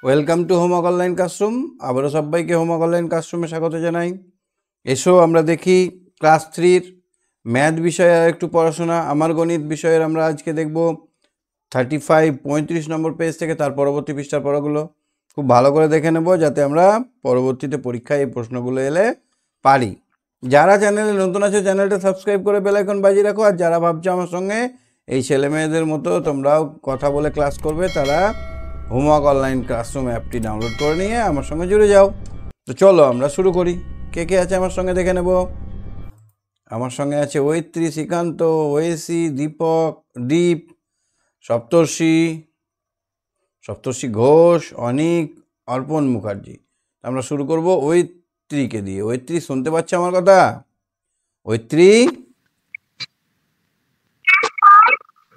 Welcome to homework online classroom. আবারও সবাইকে homework online ক্লাসরুমে স্বাগত জানাই। এসো আমরা দেখি ক্লাস 3-র ম্যাথ বিষয়ে আর একটু পড়াশোনা। আমার গণিত বিষয়ের আমরা আজকে দেখব 35 নম্বর পেজ থেকে তার পরবর্তী পৃষ্ঠার পড়াগুলো খুব ভালো করে দেখে নেব, যাতে আমরা পরবর্তীতে পরীক্ষায় এই প্রশ্নগুলো এলে পারি। যারা চ্যানেলে নতুন আছে চ্যানেলটা সাবস্ক্রাইব করে বেল আইকন বাজিয়ে রাখো। আর যারা ভাবছো আমার সঙ্গে এই ছেলে মেয়েদের মতো তোমরাও কথা বলে ক্লাস করবে, তারা হোমওয়ার্ক অনলাইন ক্লাসরুম অ্যাপটি ডাউনলোড করে নিয়ে আমার সঙ্গে জুড়ে যাও। তো চলো আমরা শুরু করি। কে কে আছে আমার সঙ্গে দেখে নেব। আমার সঙ্গে আছে ঐত্রী, শ্রীকান্ত, ওয়েসি, দীপক, দীপ, সপ্তর্ষি ঘোষ, অনিক, অর্পণ মুখার্জি। আমরা শুরু করব ঐত্রীকে দিয়ে। ঐত্রী শুনতে পাচ্ছ আমার কথা? ঐত্রী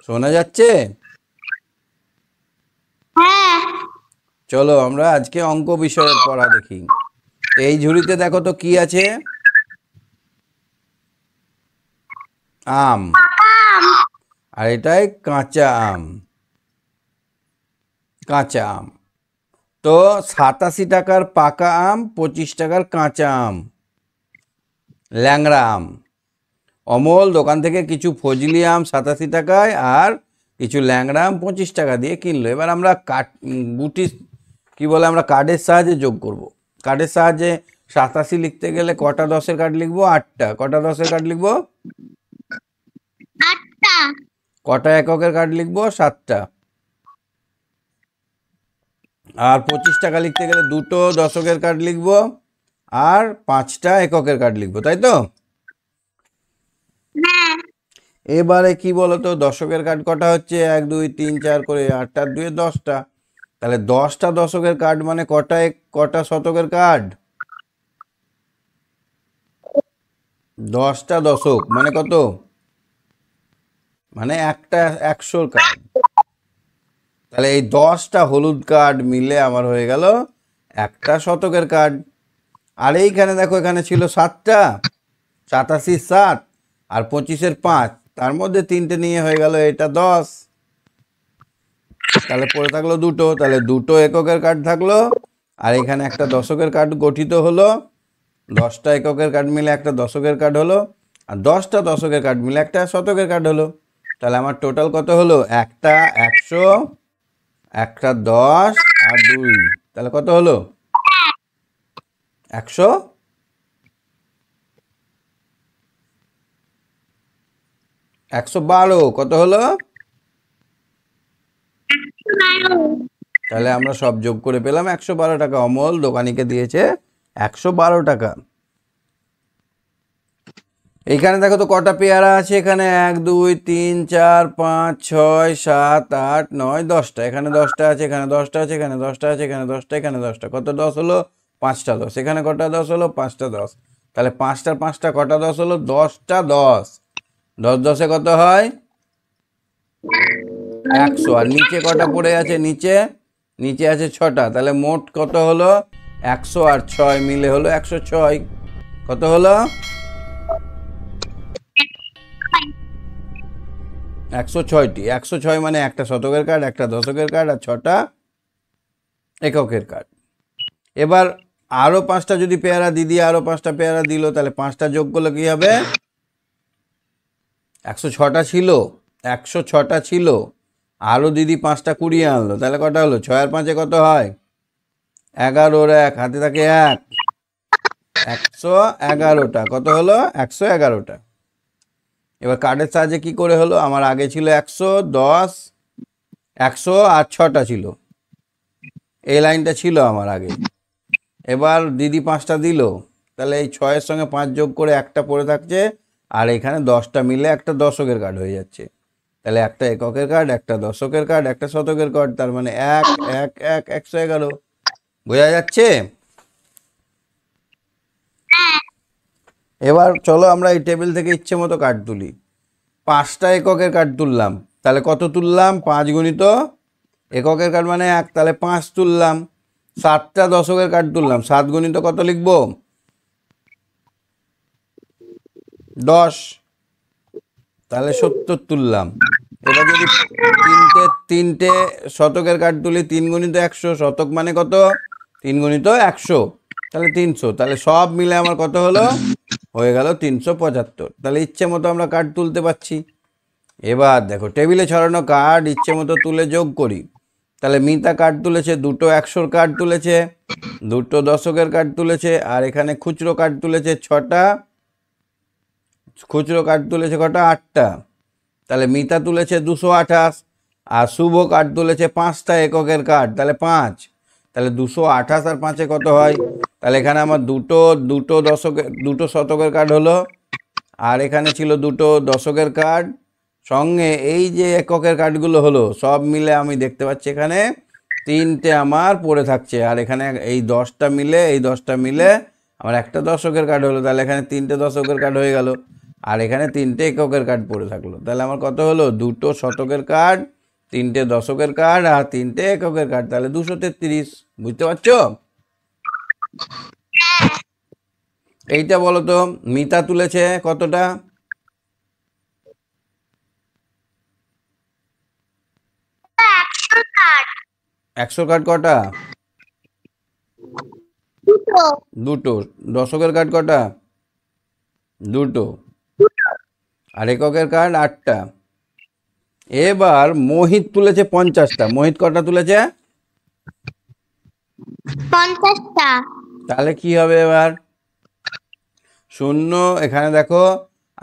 শোনা যাচ্ছে? চলো আমরা আজকে অঙ্ক বিষয়ের পড়া দেখি। এই ঝুড়িতে দেখো তো কি আছে? আম। আর এটাই কাঁচা আম। তো 87 টাকার পাকা আম, 25 টাকার কাঁচা আম, ল্যাংড়া আম। অমল দোকান থেকে কিছু ফজলি আম 87 টাকায় আর কিছু ল্যাংড়া আম 25 টাকা দিয়ে কিনলো। এবার আমরা আমরা কার্ডের সাহায্যে যোগ করব। কার্ডের সাহায্যে 87 লিখতে গেলে কটা 10-এর কার্ড লিখবো? 8টা। কটা 10-এর কার্ড লিখবো? 8টা। কটা এককের কার্ড লিখবো? 7টা। আর 25 টাকা লিখতে গেলে 2টো দশকের কার্ড লিখবো আর 5টা এককের কার্ড লিখবো, তাই তো? এবারে কি বলতো, দশকের কার্ড কটা হচ্ছে? 1 2 3 4 করে 8 আর 2 10টা। তাহলে 10টা দশকের কার্ড মানে কটা শতকের কার্ড? 10টা দশক মানে কত? মানে একটা 100 কার্ড। তাহলে এই 10টা হলুদ কার্ড মিলে আমার হয়ে গেল একটা শতকের কার্ড। আর এইখানে দেখো, এখানে ছিল 7টা, 87 7 আর 25-এর 5, তার মধ্যে 3টে নিয়ে হয়ে গেল এটা 10। তাহলে পড়ে থাকলো 2টো, তাহলে 2টো এককের কার্ড থাকলো আর এখানে একটা দশকের কার্ড গঠিত হলো। 10টা এককের কার্ড মিলে একটা দশকের কার্ড হলো আর 10টা দশকের কার্ড মিলে একটা শতকের কার্ড হলো। তাহলে আমার টোটাল কত হলো? একটা 100, একটা 10 আর 2, তাহলে কত হলো? 100 112। কত হলো? তাহলে আমরা সব যোগ করে পেলাম 112 টাকা। অমল দোকানিকে দিয়েছে 112 টাকা। এইখানে দেখো তো কটা পেয়ারা আছে? এখানে 1 2 3 4 5 6 7 8 9 10টা। এখানে 10টা আছে, এখানে 10টা আছে, এখানে 10টা আছে, এখানে 10টা, এখানে 10টা। কত 10 হলো? 5টা 10। এখানে কটা 10 হলো? 5টা 10। তাহলে 5টার 5টা কটা 10 হলো? 10টা 10। 10 10-এ কত হয়? 100। আর নিচে কটা পড়ে আছে? নিচে আছে 6টা। তাহলে মোট কত হলো? 100 আর 6 মিলে হলো 106। কত হলো? 106টি। 106 মানে একটা শতকের কার্ড, একটা দশকের কার্ড আর 6টা এককের কার্ড। এবার আরও 5টা যদি পেয়ারা দিদি আরও 5টা পেয়ারা দিল, তাহলে 5টা যোগ করলে কি হবে? 106টা ছিল, 106টা ছিল, আরও দিদি 5টা কুড়িয়ে আনলো, তাহলে কটা হলো? 6 আর 5-এ কত হয়? 11 আর 1 হাতে থাকে 1, 111টা। কত হলো? 111টা। এবার কার্ডের সাহায্যে কি করে হলো? আমার আগে ছিল 110, 100 আর 6টা ছিল, এই লাইনটা ছিল আমার আগে। এবার দিদি 5টা দিল, তাহলে এই 6-এর সঙ্গে 5 যোগ করে একটা পড়ে থাকছে আর এখানে 10টা মিলে একটা দশকের কার্ড হয়ে যাচ্ছে। তাহলে একটা এককের কার্ড, একটা দশকের কার্ড, একটা শতকের কার্ড, তার মানে 1 1 1 111। বোঝা যাচ্ছে? এবার চলো আমরা এই টেবিল থেকে ইচ্ছে মতো কার্ড তুলি। 5টা এককের কার্ড তুললাম, তাহলে কত তুললাম? 5 গুণিত এককের কার্ড মানে 1, তাহলে 5 তুললাম। 7টা দশকের কার্ড তুললাম, 7 গুণিত কত লিখবো? 10, তাহলে 70 তুললাম। এবার যদি তিনটে তিনটে শতকের কার্ড তুলি, 3 গুণিত 100, শতক মানে কত? 3 গুণিত 100, তাহলে 300। তাহলে সব মিলে আমার কত হলো? হয়ে গেল 375। তাহলে ইচ্ছে মতো আমরা কার্ড তুলতে পারছি। এবার দেখো টেবিলে ছড়ানো কার্ড ইচ্ছে মতো তুলে যোগ করি। তাহলে মিতা কার্ড তুলেছে, দুটো 100-র কার্ড তুলেছে, দুটো দশকের কার্ড তুলেছে, আর এখানে খুচরো কার্ড তুলেছে 6টা, খুচরো কার্ড তুলেছে কটা? 8টা। তাহলে মিতা তুলেছে 228, আর শুভ কার্ড তুলেছে 5টা এককের কার্ড, তাহলে 5। তাহলে 228 আর 5-এ কত হয়? তাহলে এখানে আমার দুটো শতকের কার্ড হলো, আর এখানে ছিল দুটো দশকের কার্ড, সঙ্গে এই যে এককের কার্ডগুলো হলো, সব মিলে আমি দেখতে পাচ্ছি এখানে 3টে আমার পড়ে থাকছে। আর এখানে এই 10টা মিলে, এই 10টা মিলে আমার একটা দশকের কার্ড হলো। তাহলে এখানে 3টে দশকের কার্ড হয়ে গেল, আর এখানে 3টে এককের কার্ড পড়ে থাকলো। তাহলে আমার কত হলো? 2টো শতকের কার্ড, 3টে দশকের কার্ড, আর 3টে এককের কার্ড, তাহলে 233। বুঝতে পারছো? এইটা বলো তো, মিতা তুলেছে কতটা? 100 কার্ড কটা? দুটো। দশকের কার্ড কটা? দুটো। আর এককের কার্ড 8টা। এবার মোহিত তুলেছে 50টা। মোহিত কটা তুলেছে? 50টা। তাহলে কি হবে এবার? শূন্য। এখানে দেখো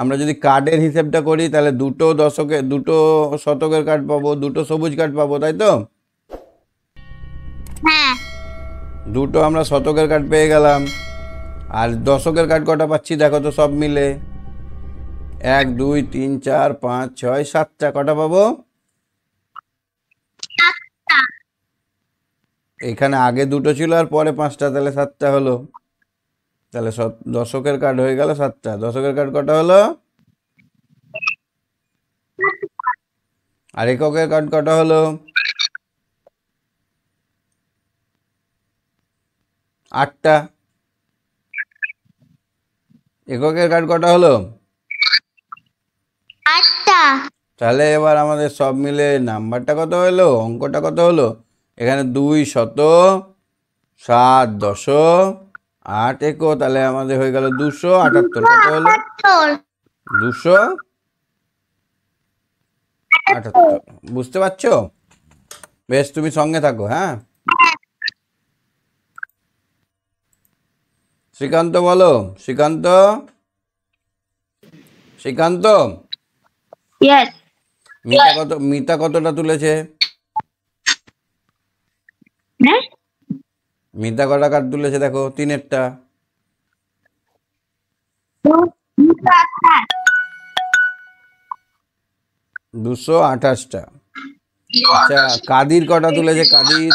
আমরা যদি কার্ডের হিসেবটা করি, তাহলে দুটো শতকের কার্ড পাবো, দুটো সবুজ কার্ড পাবো, তাই তো? হ্যাঁ। দুটো আমরা শতকের কার্ড পেয়ে গেলাম। আর দশকের কার্ড কটা পাচ্ছি দেখো তো সব মিলে? 1 2 3 4 5 6 7টা। কটা পাবো? এখানে আগে দুটো ছিল আর পরে 5টা, তাহলে 7টা হলো। তাহলে দশকের কার্ড হয়ে গেল 7টা। দশকের কার্ড কটা হলো? আর এককের কার্ড কটা হলো? 8টা। এককের কার্ড কটা হলো? 8টা। তাহলে এবার আমাদের সব মিলে নাম্বারটা কত হলো? অঙ্কটা কত হলো? এখানে 2 7 10 8 একো, তাহলে আমাদের হয়ে গেল 278। কত হলো? 278। বুঝতে পারছো? বেশ, তুমি সঙ্গে থাকো। হ্যাঁ, শ্রীকান্ত বলো। শ্রীকান্ত, শ্রীকান্ত, ইয়েস। মিতা কতটা তুলেছে? হ্যাঁ। মিতা কটা কার্ড তুলেছে দেখো? 3-এরটা। 228টা। আচ্ছা, কাদির কটা তুলেছে? কাদির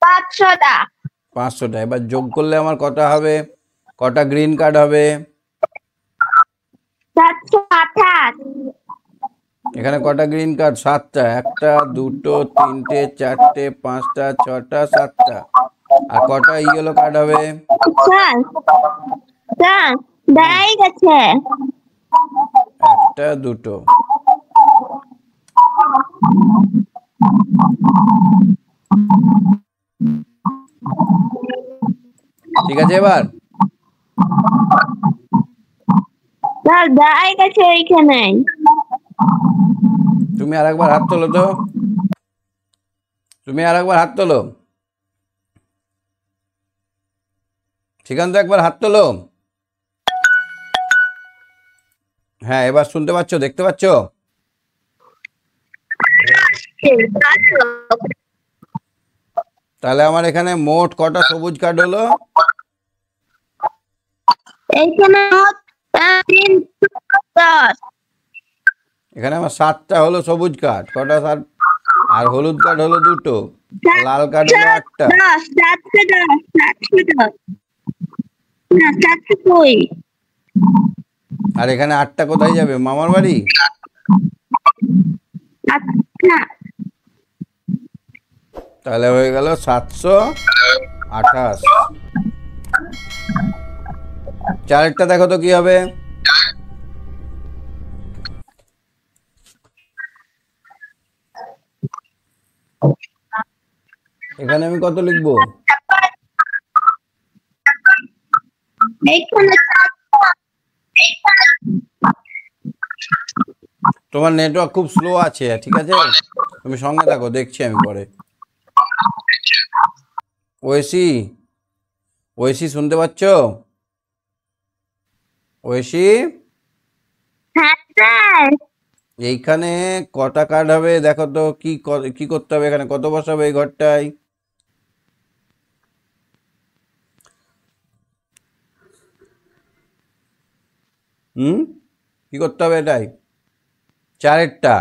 500টা। 500টা। এবার যোগ করলে আমার কটা হবে? কটা গ্রিন কার্ড হবে? 728। এখানে কটা গ্রিন কার্ড? 7টা। 1টা 2টো 3টে 4টে 5টা 6টা 7টা। আর কটা ইয়েলো কার্ড হবে? স্যার, স্যার, দাঁড়াই গেছে। 1টা 2টো। ঠিক আছে। এবার স্যার, দাঁড়াই গেছে ওইখানে। তুমি আরেকবার হাত তোলো তো। তুমি আরেকবার হাত তোলো। শ্রীকান্ত, একবার হাত তোলো। হ্যাঁ, এবার শুনতে পাচ্ছ? দেখতে পাচ্ছ? তাহলে আমার এখানে মোট কটা সবুজ কার্ড হলো? এইখানে মোট 310। এখানে আমার 7টা হলো সবুজ কার্ড। কটা? আর হলুদ কার্ড হলো 2টো, লাল কার্ড হলো 8টা। 710। না, 700 আর এখানে 8টা কোথায় যাবে? মামার বাড়ি। আচ্ছা। তাহলে হয়ে গেল 728। চারেরটা দেখো তো কি হবে? এখানে আমি কত লিখবো? এইখানে তোমার নেটওয়ার্ক খুব স্লো আছে, ঠিক আছে? তুমি সঙ্গে থাকো, দেখছি আমি পরে। ঐশী, ঐশী শুনতে পাচ্ছ? ঐশী, হ্যাঁ স্যার। এইখানে কটা কার্ড হবে দেখো তো, কি করতে হবে এখানে, কত বসাবে এই ঘরটায়? হুম, কি করতে হবে এটাই? চারেরটা।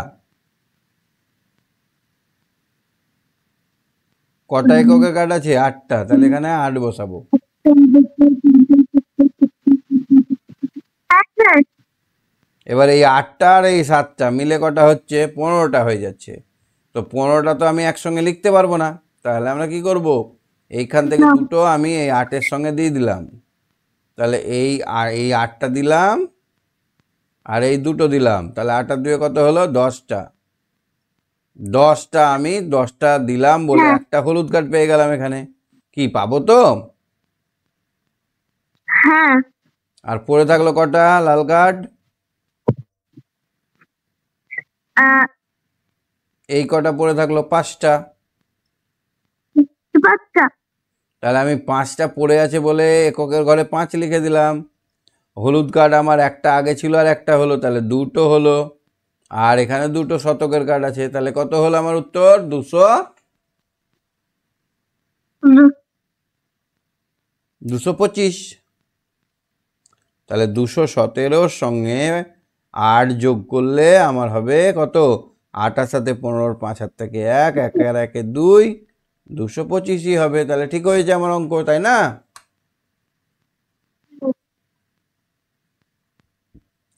কটা এককের কার্ড আছে? 8টা, তাহলে এখানে 8 বসাবো। হ্যাঁ স্যার। এবার এই 8টা আর এই 7টা মিলে কটা হচ্ছে? 15টা হয়ে যাচ্ছে। তো 15টা তো আমি একসঙ্গে লিখতে পারবো না, তাহলে আমরা কি করব? এইখান থেকে দুটো আমি এই 8-এর সঙ্গে দিয়ে দিলাম, তাহলে এই 8টা দিলাম আর এই দুটো দিলাম, তাহলে 8 আর 2 কত হলো? 10টা। 10টা আমি 10টা দিলাম বলে একটা হলুদ কার্ড পেয়ে গেলাম এখানে। কি পাবো তো? হ্যাঁ। আর পড়ে থাকলো কটা লাল কার্ড? এই কটা পড়ে থাকলো 5টা। বাচ্চা। তাহলে আমি 5টা পড়ে আছে বলে এককের ঘরে 5 লিখে দিলাম। হলুদ কার্ড আমার একটা আগে ছিল আর একটা হলো, তাহলে দুটো হলো। আর এখানে দুটো শতকের কার্ড আছে, তাহলে কত হলো আমার উত্তর? 225। তাহলে 217-র সঙ্গে 8 যোগ করলে আমার হবে কত? 8 আর সাথে 15, 5 হাত থেকে 1, 1 আর 1 2, 225ই হবে। তাহলে ঠিক হয়েছে আমার অঙ্ক, তাই না?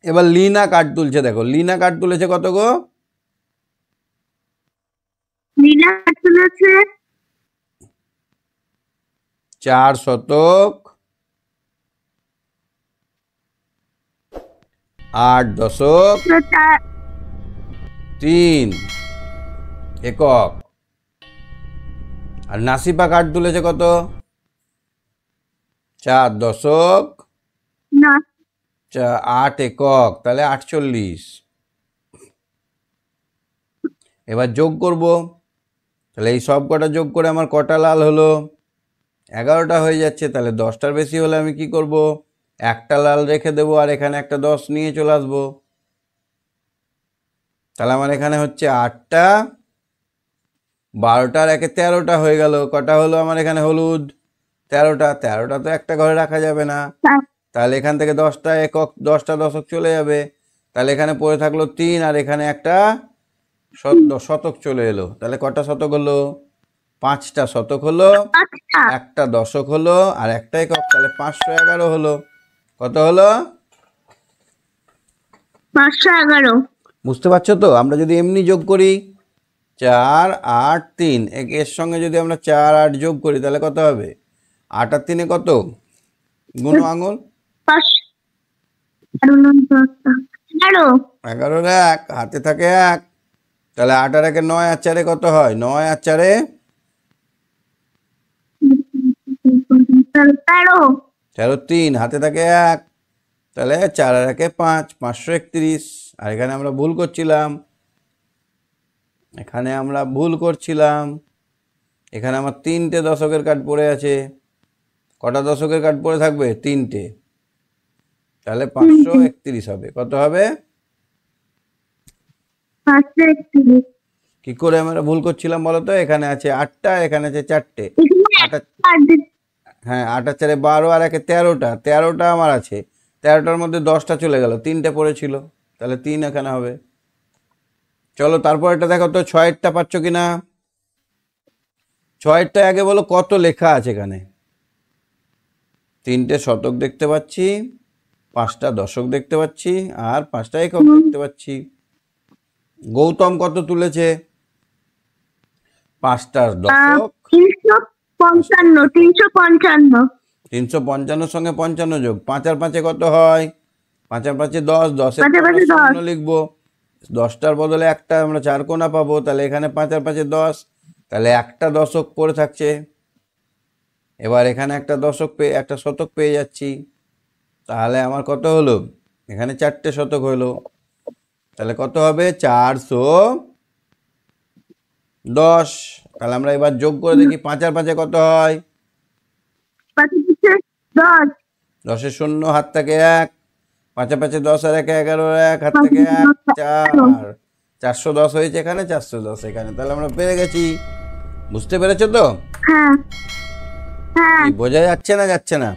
এবার লিনা কার্ড তুলছে, দেখো লিনা কার্ড তুলেছে কত গো? লীলা তুলেছে 4 শতক, 8 দশক, 3 একক। আর নাসিপা কার্ড তুলেছে কত? 4 দশক, 8 একক, তাহলে 48। এবার যোগ করব, তাহলে এই সব কটা যোগ করে আমার কটা লাল হলো? 11টা হয়ে যাচ্ছে। তাহলে 10টার বেশি হলে আমি কি করব? একটা লাল রেখে দেবো আর এখানে একটা 10 নিয়ে চলে আসবো। তাহলে আমার এখানে হচ্ছে 8টা, 12টার 1-এ 13টা হয়ে গেল। কটা হলো আমার এখানে হলুদ? 13টা। 13টা তো একটা ঘরে রাখা যাবে না, তাহলে এখান থেকে 10টা একক, 10টা দশক চলে যাবে। তাহলে এখানে পড়ে থাকলো 3 আর এখানে একটা শতক চলে এলো। তাহলে কটা শতক হলো? 5টা শতক হলো, একটা দশক হলো আর একটা একক, তাহলে 511 হলো। কত হলো? 511। বুঝতে পারছো তো? আমরা যদি এমনি যোগ করি 4 8 3, এর সঙ্গে যদি আমরা 4 8 যোগ করি তাহলে কত হবে? 8 আর 3 কত? গুনো আঙুল। 11-এর 1, হাতে থাকে 1, তাহলে 8 আর 1-এ 9 আর 4-এ কত হয়? 9 আর 4-এ 13, 3 হাতে থাকে 1, তাহলে 4 আর 1-এ 5, 531। আর এখানে আমরা ভুল করছিলাম, এখানে আমার 3টে দশকের কার্ড পড়ে আছে। কটা দশকের কার্ড পড়ে থাকবে? 3টে, তাহলে 531 হবে। কত হবে? কি করে আমরা ভুল করছিলাম বলো তো? এখানে আছে 8টা, এখানে আছে 4টে। হ্যাঁ, 8 আর 4-এ 12 আর 1-এ 13টা, 13টা আমার আছে। 13টার মধ্যে 10টা চলে গেল, 3টে পড়েছিল, তাহলে 3 এখানে হবে। চলো তারপর এটা দেখো তো 6-এরটা পাচ্ছ কিনা। 6-এরটা আগে বলো কত লেখা আছে এখানে? 3টে শতক দেখতে পাচ্ছি, 5টা দশক দেখতে পাচ্ছি আর 5টা একক দেখতে পাচ্ছি। গৌতম কত তুলেছে? 5টার দশক, 355। 355 সঙ্গে 55 যোগ, 5 আর 5-এ কত হয়? 5 আর 5-এ 10, 10-এর পাঁচে পাঁচে 10। শূন্য লিখবো। 10টার বদলে একটা আমরা 4 কোনা পাবো, তাহলে এখানে 5 আর 5-এ 10, তাহলে একটা দশক পড়ে থাকছে। এবার এখানে একটা শতক পেয়ে যাচ্ছি। তাহলে আমার কত হলো? এখানে 4টে শতক হলো। তাহলে কত হবে? 410। তাহলে আমরা এবার যোগ করে দেখি 5 আর 5 কত হয়। 5 হচ্ছে 10। 10-এর শূন্য, হাত থেকে 1, 5 5 10 আর 1 11, 1 হাত 5 থেকে 1 4, 11। 410 হয়েছে এখানে, 410 এখানে। তাহলে আমরা পেরে গেছি। বুঝতে পেরেছো তো? হ্যাঁ হ্যাঁ কি বোঝা যাচ্ছে না যাচ্ছে না?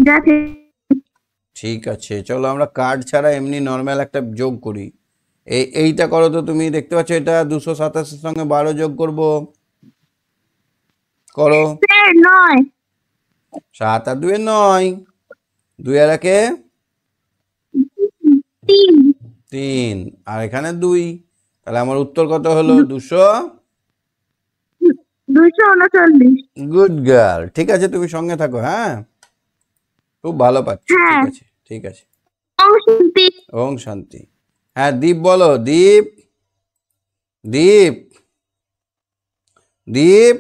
যাচ্ছে। ঠিক আছে, চলো আমরা কার্ড ছাড়া এমনি নর্মাল একটা যোগ করি। এইটা করো তো, তুমি দেখতে পাচ্ছ এটা 227-এর সঙ্গে 12 যোগ করব। করো। 9। 7 আর 2 9, 2 আর 1 3। 3, আর এখানে 2। তাহলে আমার উত্তর কত হলো? 239। Good girl. ঠিক আছে, তুমি সঙ্গে থাকো। হ্যাঁ, খুব ভালো পাচ্ছ। ঠিক হ্যাঁ। আছে ঠিক আছে। শান্তি। ওং শান্তি। হ্যাঁ, দীপ বলো। দীপ, দীপ, দীপ,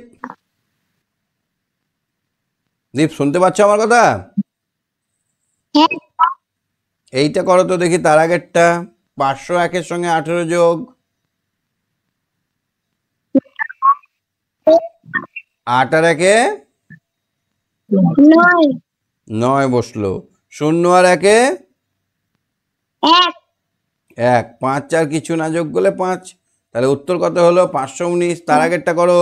দীপ, শুনতে পাচ্ছ আমার কথা? এইটা করো তো দেখি, তার আগেরটা। 501-এর সঙ্গে 18 যোগ। 8 আর 1 9। 9 বসলো। 0 আর 1 1। 1, 5 আর কিছু না যোগ করলে 5। তাহলে উত্তর কত হলো? 519। তার আগেরটা করো।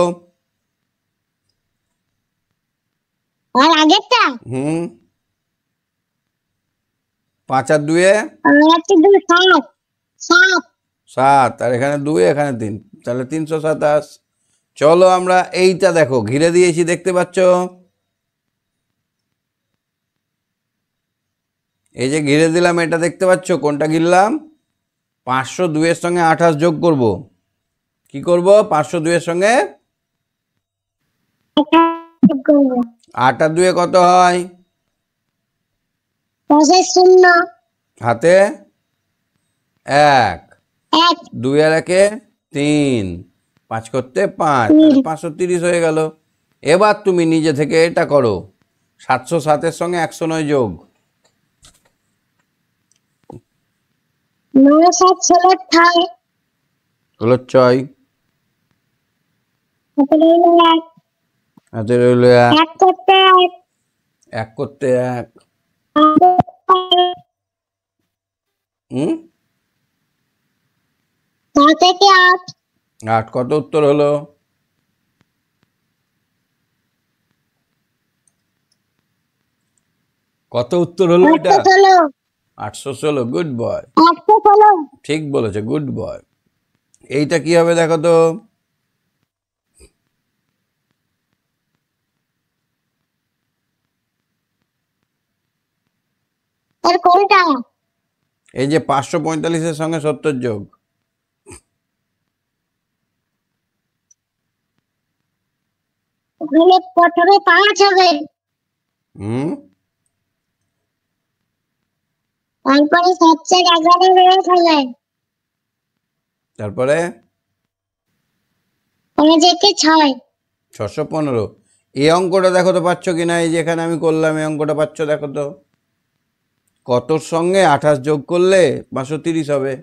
আর আগেরটা হুম, 5 আর 2 হচ্ছে 7। 7। 7, আর এখানে 2, এখানে 3, তাহলে 327। চলো আমরা এইটা দেখো, ঘিরে দিয়েছি, দেখতে পাচ্ছ? এই যে ঘিরে দিলাম, এটা দেখতে পাচ্ছ? কোনটা ঘিরলাম? 502-এর সঙ্গে 28 যোগ করব। কি করব? 502-এর সঙ্গে 8 আর 2 কত হয়? 0। হাতে 1, 2 আর 1 3, 5 করতে 5, তাহলে 530 হয়ে গেল। এবার তুমি নিজে থেকে এটা করো, 707-এর সঙ্গে 109 যোগ। 9 7 16 হলো 6, হাতে রইল 1, 1 করতে 1 করতে 1। 1 থেকে 8। 8 কত উত্তর হলো? কত উত্তর হলো এটা? 816। Good boy, 816। ঠিক বলেছে, গুড বয়। এইটা কি হবে দেখো তো? আর কোনটা? এই যে 545-এর সঙ্গে 70 যোগ। ওখানে প্রথমে 5 হবে, হুম, তারপরে 7 11 মিনিট হবে, তারপরে 5 থেকে 6। 615। এই অঙ্কটা দেখো তো পাচ্ছ কিনা? এই যে এখানে আমি করলাম, এই অঙ্কটা পাচ্ছ দেখো তো? কতর সঙ্গে 28 যোগ করলে 530 হবে?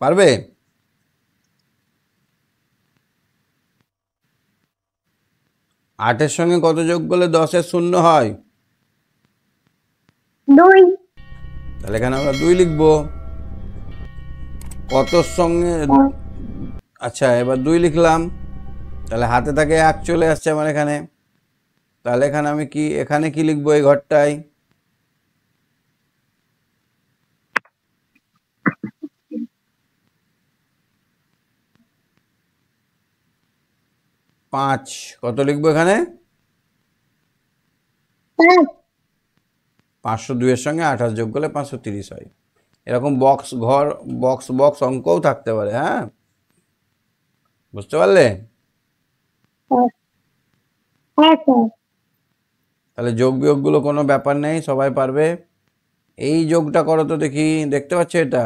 পারবে? আটের সঙ্গে কত যোগ করলে 10-এর শূন্য হয়? 2। তাহলে এখানে আমরা 2 লিখবো। কতর সঙ্গে, আচ্ছা এবার 2 লিখলাম, তাহলে হাতে থাকে 1 চলে আসছে আমার এখানে। তাহলে এখানে আমি কি, এখানে কি লিখবো এই ঘরটায়? 5 কত লিখবো এখানে? 502-এর সঙ্গে 28 যোগ করলে 530 হয়। এরকম বক্স ঘর, বক্স বক্স অঙ্কও থাকতে পারে। হ্যাঁ, বুঝতে পারলে? হ্যাঁ স্যার। তাহলে যোগ বিয়োগগুলো কোনো ব্যাপার নেই, সবাই পারবে। এই যোগটা করো তো দেখি, দেখতে পাচ্ছ এটা?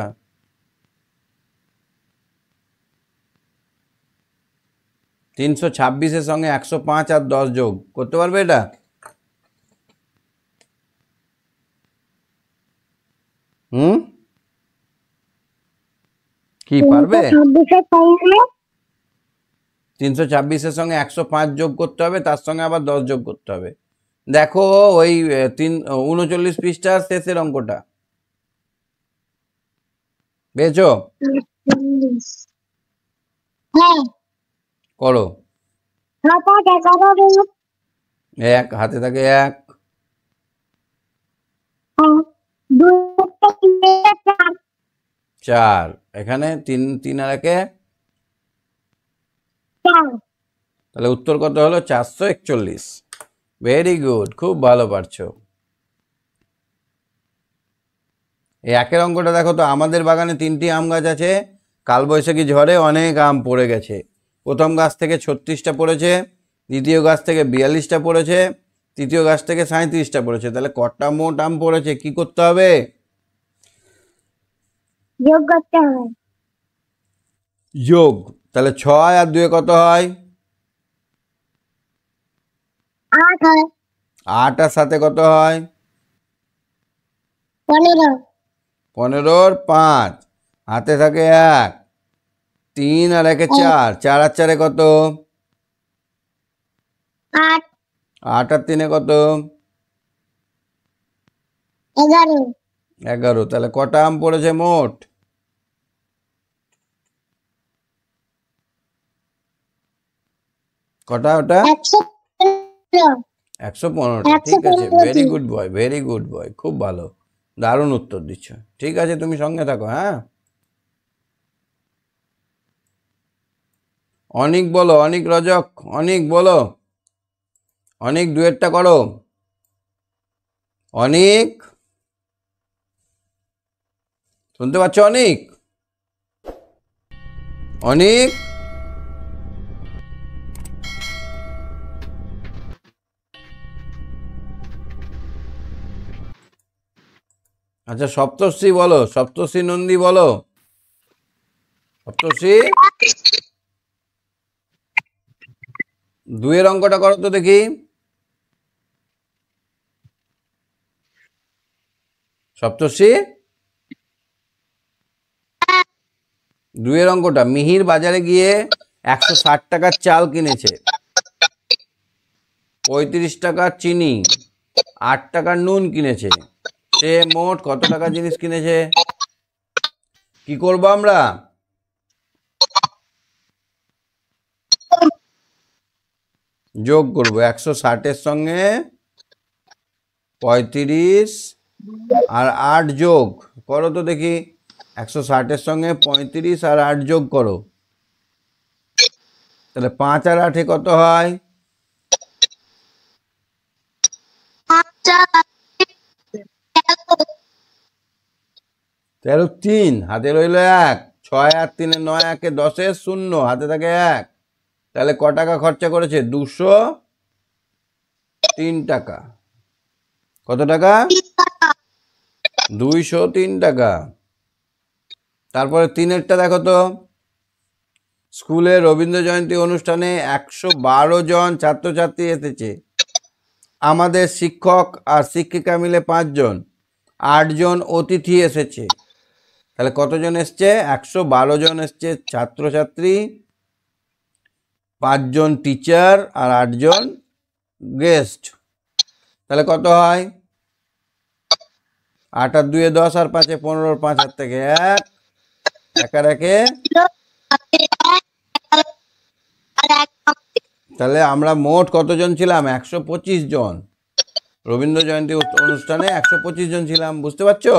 তিনশো ছাব্বিশের সঙ্গে 105 আর 10 যোগ করতে পারবে এটা? হুম, কি পারবে? 326-এর সঙ্গে 105 যোগ করতে হবে, তার সঙ্গে আবার 10 যোগ করতে হবে। দেখো ওই 39 পৃষ্ঠার শেষের অঙ্কটা পেয়েছো? হ্যাঁ, করো। 7 11 এক হাতে থাকে এক, 4, এখানে 3 3 আর একে, তাহলে উত্তর কত হলো? 441। ভেরি গুড, খুব ভালো পারছো। এই একের অঙ্কটা দেখো তো, আমাদের বাগানে 3টি আম গাছ আছে, কালবৈশাখী ঝড়ে অনেক আম পড়ে গেছে। প্রথম গাছ থেকে 36টা পড়েছে, দ্বিতীয় গাছ থেকে 42টা পড়েছে, তৃতীয় গাছ থেকে 37টা পড়েছে। তাহলে কটা মোট আম পড়েছে? কি করতে হবে? যোগ করতে হবে। যোগ। তাহলে 6 আর 2 কত হয়? 8 হয়। 8 আর 7 কত হয়? 15 15 আর 5, হাতে থাকে 1, 3 আর 1 4, 4 আর 4 কত? 8 8 আর 3 কত? 11 11। তাহলে কটা আম পড়েছে মোট? কটা ওটা? 115 115টা। ঠিক আছে, very good boy, very good boy, খুব ভালো, দারুণ উত্তর দিচ্ছ। ঠিক আছে, তুমি সঙ্গে থাকো। হ্যাঁ, অনিক বলো, অনিক রজক, অনিক বলো, অনিক ডুয়েটটা করো। অনিক, শুনতে পাচ্ছ অনিক? অনিক, আচ্ছা সপ্তর্ষি বলো, সপ্তর্ষি নন্দী বলো। সপ্তর্ষি, 2-এর অঙ্কটা করো তো দেখি। সপ্তর্ষি, 2-এর অঙ্কটা, মিহির বাজারে গিয়ে 160 টাকার চাল কিনেছে, 35 টাকার চিনি, 8 টাকার নুন কিনেছে। সে মোট কত টাকা জিনিস কিনেছে? কি করব আমরা? যোগ করব। 160-এর সঙ্গে 35 আর 8 যোগ করো তো দেখি। 160-এর সঙ্গে 35 আর 8 যোগ করো, তাহলে 5 আর 8 কত হয়? 13 3, হাতে রইল 1, 6 আর 3 9, 1 10 0, হাতে থাকে 1। তাহলে ক টাকা খরচা করেছে? 203 টাকা। কত টাকা? 203 টাকা। তারপরে 3-এরটা দেখো তো, স্কুলে রবীন্দ্র জয়ন্তী অনুষ্ঠানে 112 জন ছাত্রছাত্রী এসেছে, আমাদের শিক্ষক আর শিক্ষিকা মিলে 5 জন, 8 জন অতিথি এসেছে। তাহলে কতজন এসছে? 112 জন এসছে ছাত্রছাত্রী, 5 জন টিচার আর 8 জন গেস্ট। তাহলে কত হয়? 8 আর 2 10 আর 5 15, 5 হাত থেকে 1, 1 আর 1। তাহলে আমরা মোট কতজন ছিলাম? 125 জন। রবীন্দ্র জয়ন্তী অনুষ্ঠানে 125 জন ছিলাম, বুঝতে পারছো?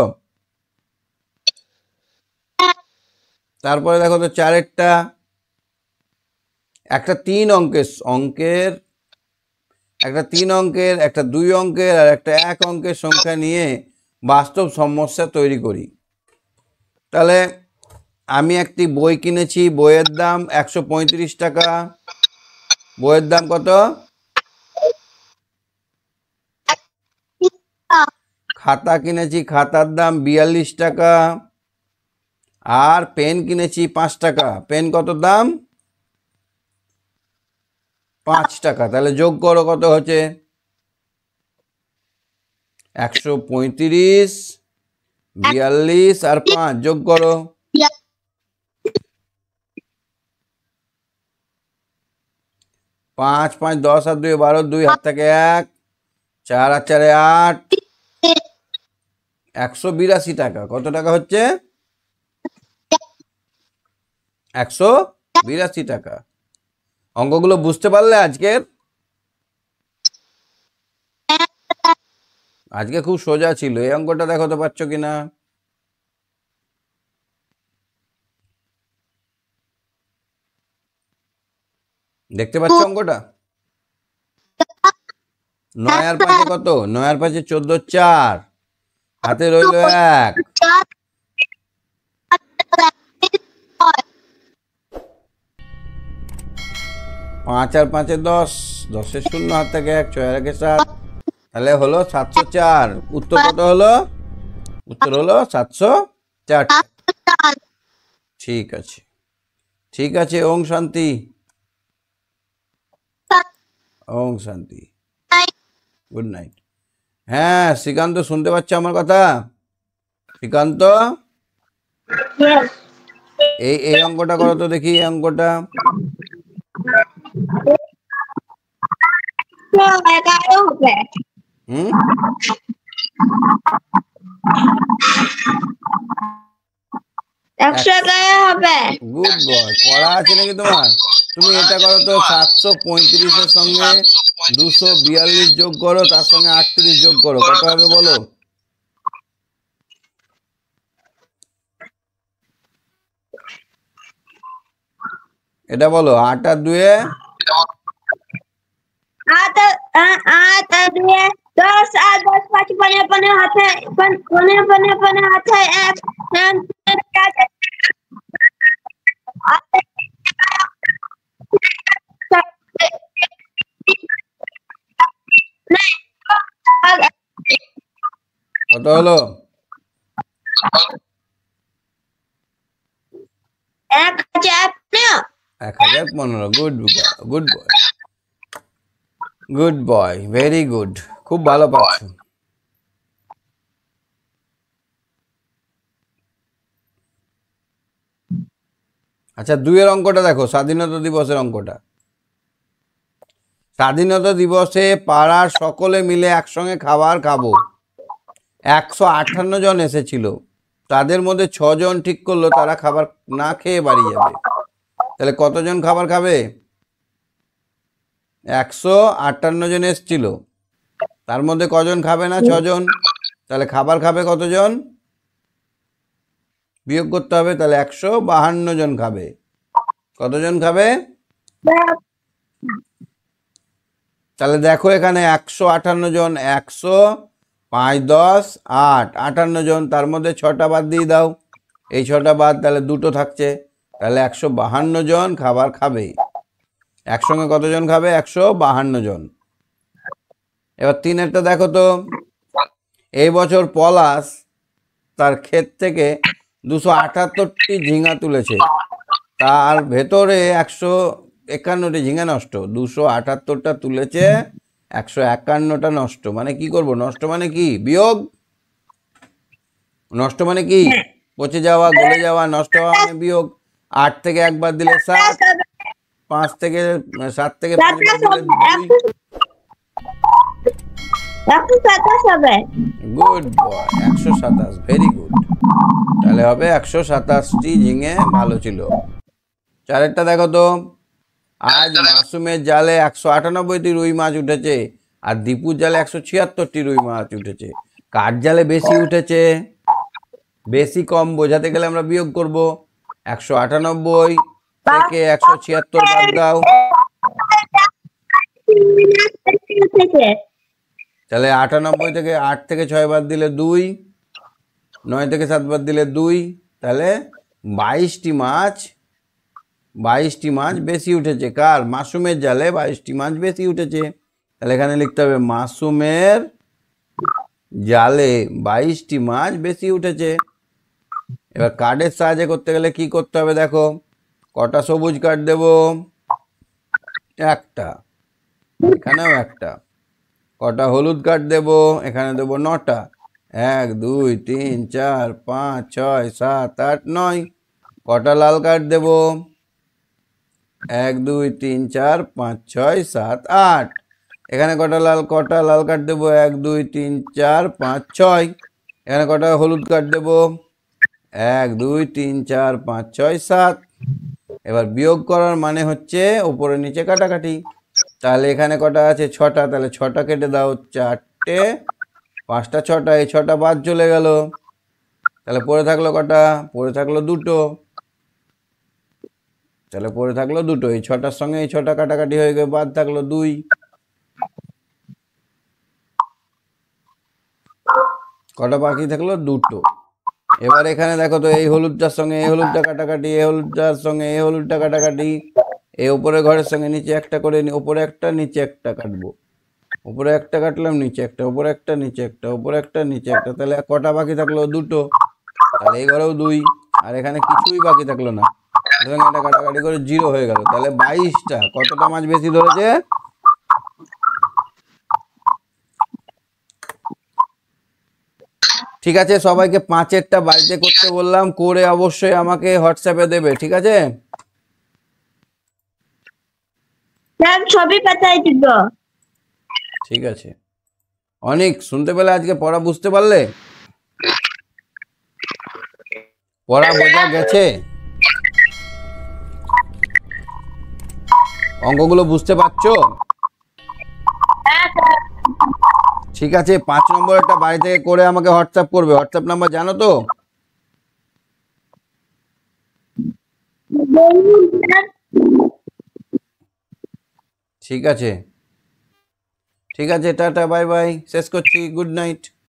তারপরে দেখো তো 4-এরটা, একটা 3 অঙ্কের, একটা 3 অঙ্কের, একটা 2 অঙ্কের আর একটা 1 অঙ্কের সংখ্যা নিয়ে বাস্তব সমস্যা তৈরি করি। তাহলে আমি একটি বই কিনেছি, বইয়ের দাম 135 টাকা। বইয়ের দাম কত? খাতা কিনেছি, খাতার দাম 42 টাকা, আর পেন কিনেছি 5 টাকা। পেন কত দাম? 5 টাকা। তাহলে যোগ করো, কত হচ্ছে? 135, 42 আর 5 যোগ করো। 5 5 10 আর 2 12, 2 হাত থেকে 1, 4 আর 4 8, 182 টাকা। কত টাকা হচ্ছে? 182 টাকা। অঙ্কগুলো বুঝতে পারলে আজকের? আজকে খুব সোজা ছিল। এই অঙ্কটা দেখো তো পাচ্ছ কিনা। দেখতে পাচ্ছ অঙ্কটা? 9 আর 5 কত? 9 আর 5 14, 4 হাতে রইল 1। 5 আর 5 10, 10 0 হাত থেকে 1, 6 আর 1 7, তাহলে হলো 704। উত্তর কত হলো? উত্তর হলো 704। ঠিক আছে, ঠিক আছে। ওং শান্তি, ওং শান্তি, গুড নাইট। হ্যাঁ শ্রীকান্ত, শুনতে পাচ্ছ আমার কথা? শ্রীকান্ত, এই অঙ্কটা করো তো দেখি। এই অঙ্কটা হুম 111 হবে। Good boy. পড়া আছে নাকি তোমার? তুমি এটা করো তো, 735-এর সঙ্গে 242 যোগ করো, তার সঙ্গে 38 যোগ করো, কত হবে বলো? এটা বলো। 8 আর 2 8 আর 2 10 আর 10 5 15 হাতে 15 হাতে 1 কত হলো? 1015। Good, good boy, good boy, very good. খুব ভালো পাচ্ছ। আচ্ছা 2 এর অঙ্কটা দেখো, স্বাধীনতা দিবসের অঙ্কটা। স্বাধীনতা দিবসে পাড়ার সকলে মিলে একসঙ্গে খাবার খাবো। 158 জন এসেছিল, তাদের মধ্যে 6 জন ঠিক করলো তারা খাবার না খেয়ে বাড়ি যাবে। তাহলে কতজন খাবার খাবে? 158 জন এসেছিল, তার মধ্যে কজন খাবে না? 6 জন। তাহলে খাবার খাবে কতজন? বিয়োগ করতে হবে। তাহলে 152 জন খাবে। কতজন খাবে? তাহলে দেখো এখানে 158 জন, 100 5 10 8, 58 জন, তার মধ্যে 6টা বাদ দিয়ে দাও। এই 6টা বাদ, তাহলে 2টো থাকছে। তাহলে 152 জন খাবার খাবে। একসঙ্গে কতজন খাবে? 152 জন। এবার 3-এরটা দেখো তো। এই বছর পলাশ তার ক্ষেত থেকে 278টি ঝিঙা তুলেছে, তার ভেতরে 151টি ঝিঙা নষ্ট। 278টা তুলেছে, 151টা নষ্ট। মানে কি করব? নষ্ট মানে কি? বিয়োগ। নষ্ট মানে কি? পচে যাওয়া, গলে যাওয়া। নষ্ট হওয়া মানে বিয়োগ। 8 থেকে 1 বাদ দিলে 7, 5 থেকে 7 থেকে 5 বাদ দিলে 2। 127 হবে। Good boy, 127, very good. তাহলে হবে 127টি ঝিঙে ভালো ছিল। 4-এরটা দেখো তো। আজ মাসুমের জালে 198টি রুই মাছ উঠেছে, আর দীপুর জালে 176টি রুই মাছ উঠেছে। কার জালে বেশি উঠেছে? বেশি কম বোঝাতে গেলে আমরা বিয়োগ করব। 198 থেকে 176 বাদ দাও, তাহলে 98 থেকে 8 থেকে 6 বাদ দিলে 2, 9 থেকে 7 বাদ দিলে 2, তাহলে 22টি মাছ বেশি উঠেছে। কার? মাসুমের জালে 22টি মাছ বেশি উঠেছে। তাহলে এখানে লিখতে হবে মাসুমের জালে 22টি মাছ বেশি উঠেছে। এবার কার্ডের সাহায্যে করতে গেলে কি করতে হবে দেখো, কটা সবুজ কার্ড দেব, একটা, এখানেও একটা। কটা হলুদ কার্ড দেব, এখানে দেব 9টা, 1 2 3 4 5 6 7 8 9। কটা লাল কার্ড দেব, 1 2 3 4 5 6 7 8। এখানে কটা লাল কার্ড দেব, 1 2 3 4 5 6। এখানে কটা হলুদ কার্ড দেব, 1 2 3 4 5 6 7। এবার বিয়োগ করার মানে হচ্ছে উপরে নিচে কাটাকাটি। তাহলে এখানে কটা আছে, 6টা, তাহলে 6টা কেটে দাও, 4টে, 5টা 6টা, এই 6টা বাদ চলে গেল। তাহলে পড়ে থাকলো কটা, পড়ে থাকলো 2টো। তাহলে পড়ে থাকলো 2টো, এই 6টার সঙ্গে এই 6টা কাটাকাটি হয়ে গেল, বাদ থাকলো 2। কটা বাকি থাকলো, 2টো। এবার এখানে দেখো তো, এই হলুদটার সঙ্গে এই হলুদটা কাটাকাটি, এই হলুদটার সঙ্গে এই হলুদটা কাটাকাটি, এই উপরে ঘরের সঙ্গে নিচে একটা করে উপরে একটা নিচে একটা কাটবো। উপরে একটা কাটলাম, নিচে একটা, উপরে একটা নিচে একটা, উপরে একটা নিচে একটা। তাহলে কটা বাকি থাকলো, 2টো। তাহলে এই ঘরেও 2, আর এখানে কিছুই বাকি থাকলো না, সুতরাং এটা কাটাকাটি করে 0 হয়ে গেল। তাহলে 22টা, কতটা মাছ বেশি ধরেছে? ঠিক আছে, সবাইকে 5এরটা বাড়িতে করতে বললাম, করে অবশ্যই আমাকে হোয়াটসঅ্যাপে দেবে, ঠিক আছে? স্যার ছবি পাঠাই দিব। ঠিক আছে। অনেক শুনতে পেলে আজকে পড়া বুঝতে পারলে? পড়া বোঝা গেছে? অঙ্কগুলো বুঝতে পারছো? হ্যাঁ স্যার। ঠিক আছে, 5 নম্বরেরটা বাড়ি থেকে করে আমাকে হোয়াটসঅ্যাপ করবে। হোয়াটসঅ্যাপ নাম্বার জানো তো? বলুন স্যার। ঠিক আছে, ঠিক আছে, টাটা, বাই বাই, শেষ করছি, গুড নাইট।